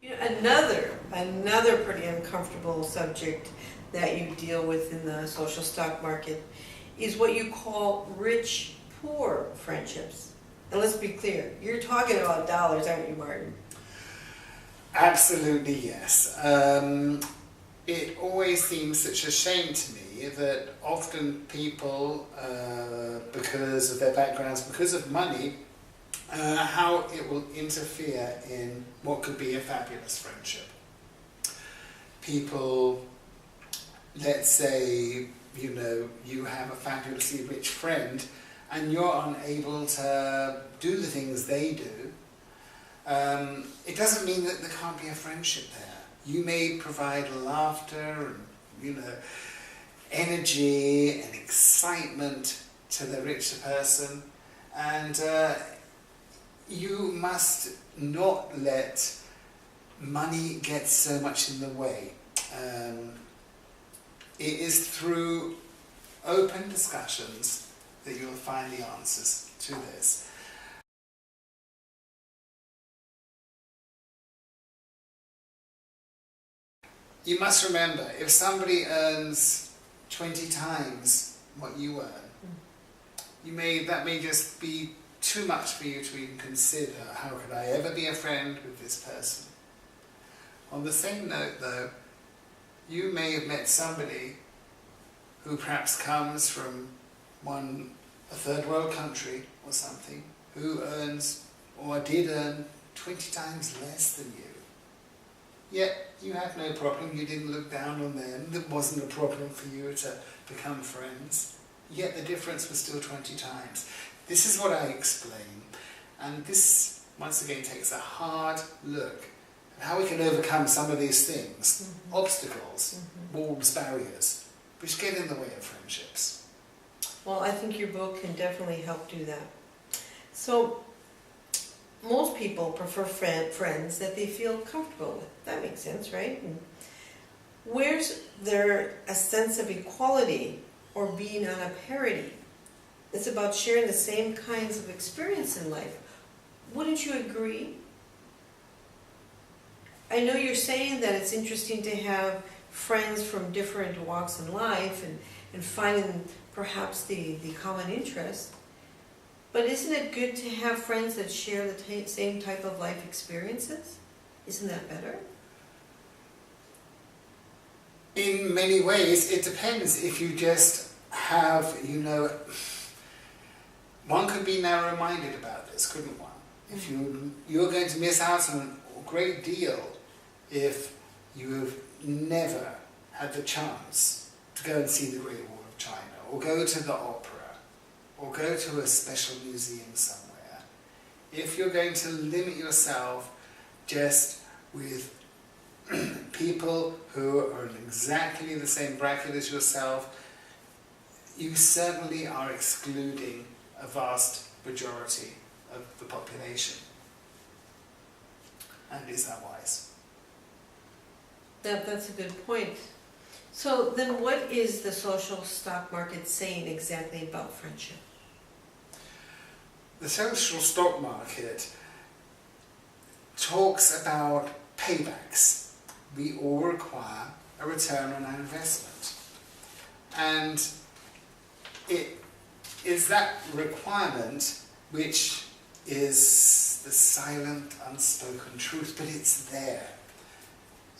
You know, another pretty uncomfortable subject that you deal with in the social stock market is what you call rich-poor friendships. And let's be clear, you're talking about dollars, aren't you, Martyn? Absolutely, yes. It always seems such a shame to me that often people, because of their backgrounds, because of money, how it will interfere in what could be a fabulous friendship. People, let's say, you have a fabulously rich friend and you're unable to do the things they do. It doesn't mean that there can't be a friendship there. You may provide laughter and, energy and excitement to the richer person, and you must not let money get so much in the way. It is through open discussions that you'll find the answers to this. You must remember, if somebody earns 20 times what you earn, that may just be too much for you to even consider. How could I ever be a friend with this person? On the same note though, you may have met somebody who perhaps comes from a third world country or something, who earns or did earn 20 times less than you. Yet you had no problem, you didn't look down on them, there wasn't a problem for you to become friends, yet the difference was still 20 times. This is what I explain, and this once again takes a hard look at how we can overcome some of these things, obstacles, walls, barriers, which get in the way of friendships. Well, I think your book can definitely help do that. So, most people prefer friends that they feel comfortable with. That makes sense, right? And where's there a sense of equality or being on a parity? It's about sharing the same kinds of experience in life. Wouldn't you agree? I know you're saying that it's interesting to have friends from different walks in life and finding perhaps the common interest. But isn't it good to have friends that share the same type of life experiences? Isn't that better? In many ways, it depends. If you just have, one could be narrow-minded about this, couldn't one? If you're going to miss out on a great deal if you have never had the chance to go and see the Great Wall of China, or go to the opera, or go to a special museum somewhere. If you're going to limit yourself just with people who are in exactly the same bracket as yourself, you certainly are excluding a vast majority of the population. And is that wise? That's a good point. So then what is the social stock market saying exactly about friendship? The social stock market talks about paybacks. We all require a return on our investment. And it is that requirement which is the silent, unspoken truth, but it's there.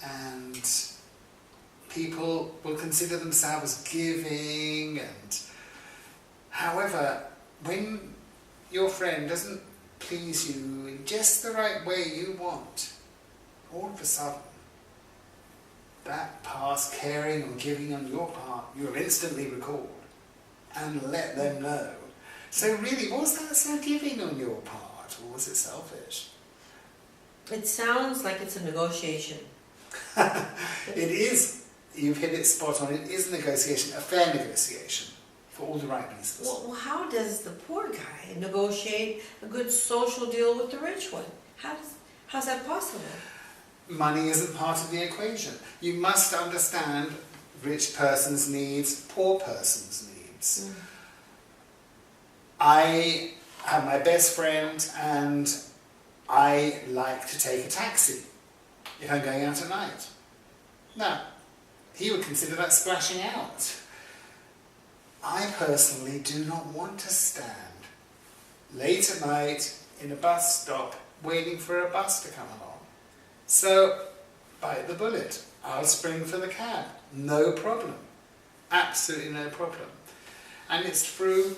And people will consider themselves giving, and however, when your friend doesn't please you in just the right way you want, all of a sudden, that past caring or giving on your part, you'll instantly recall and let them know. So really, was that so giving on your part, or was it selfish? It sounds like it's a negotiation. It is. You've hit it spot on. It is a negotiation, a fair negotiation, for all the right reasons. Well, how does the poor guy negotiate a good social deal with the rich one? How's that possible? Money isn't part of the equation. You must understand rich person's needs, poor person's needs. I have my best friend and I like to take a taxi. if I'm going out at night. Now, he would consider that splashing out. I personally do not want to stand late at night in a bus stop waiting for a bus to come along. So, bite the bullet. I'll spring for the cab. No problem. Absolutely no problem. And it's through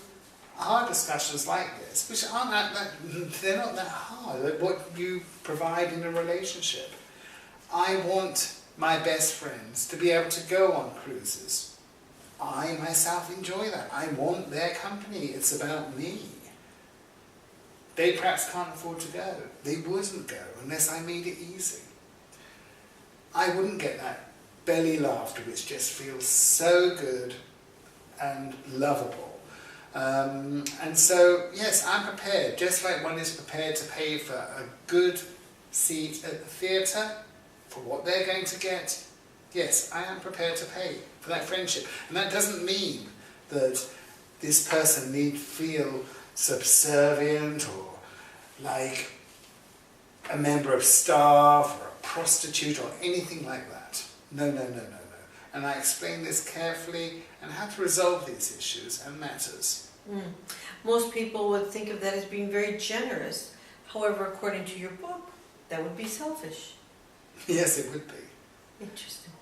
hard discussions like this, which aren't they're not that hard, like what you provide in a relationship. I want my best friends to be able to go on cruises. I myself enjoy that. I want their company. It's about me. They perhaps can't afford to go. They wouldn't go unless I made it easy. I wouldn't get that belly laughter which just feels so good and lovable. And so, yes, I'm prepared, just like one is prepared to pay for a good seat at the theatre, for what they're going to get. Yes, I am prepared to pay for that friendship. And that doesn't mean that this person need feel subservient or like a member of staff or a prostitute or anything like that. No, no, no, no, no. And I explain this carefully and how to resolve these issues and matters. Most people would think of that as being very generous. However, according to your book, that would be selfish. Yes, it would be. Interesting.